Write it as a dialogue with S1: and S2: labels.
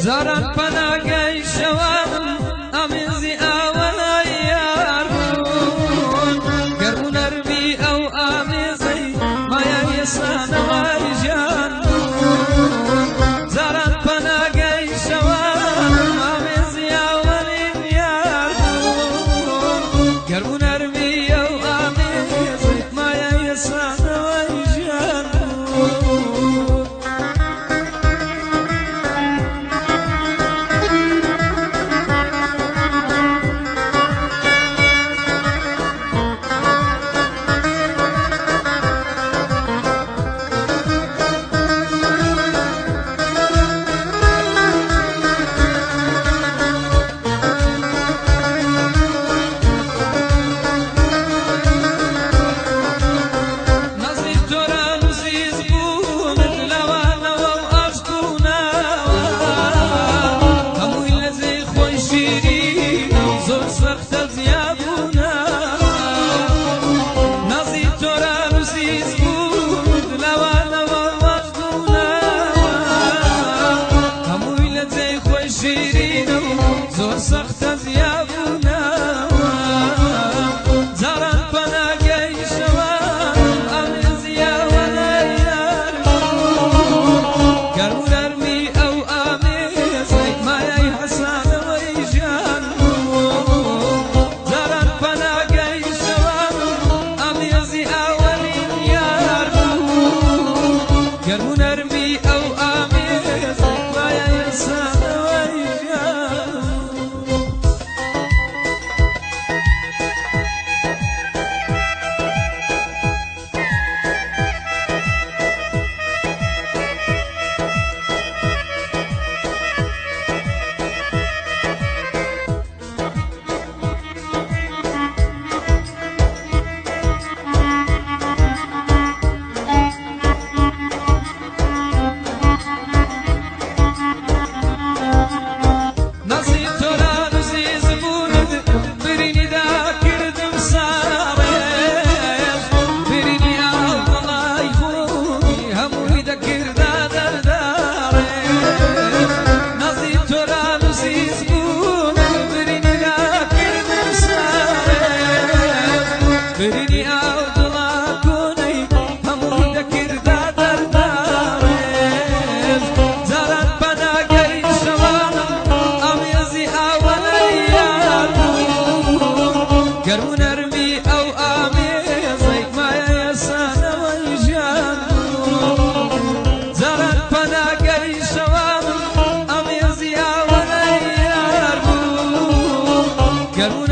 S1: زاران پناگەی شەوام ئەمێزی ئاوای یاربوون گەرم و نەرمی ئەو ئامێزەی مایای ئێسانەوای ژیان بوون زاران پەناگەی شەوام ئەمێزی ئاوەی یاربوون گەرم و نەرمی ئەو ئامێزەی مایای ئێسانەوای ژیان بوون زۆر سەختە زیابوونەوە زاران پەناگەی شەوام ئەمێزی ئاوای یاربوون گەرم و نەرمی ئەو ئامێزەی مایای حەسانەوەی ژیان بوون زاران پەناگەی شەوام ئەمێزی ئاوای یاربوون گەرم و نەرمی ئەو ئامێزەی مایای حەسانەوەی گەرم و نەرمی ئەو ئامێزەی مایای ئێسانەوەی ژیان بوون زاران پەناگەی شەوام ئەمێزی ئاوەی یاربوون گەرم و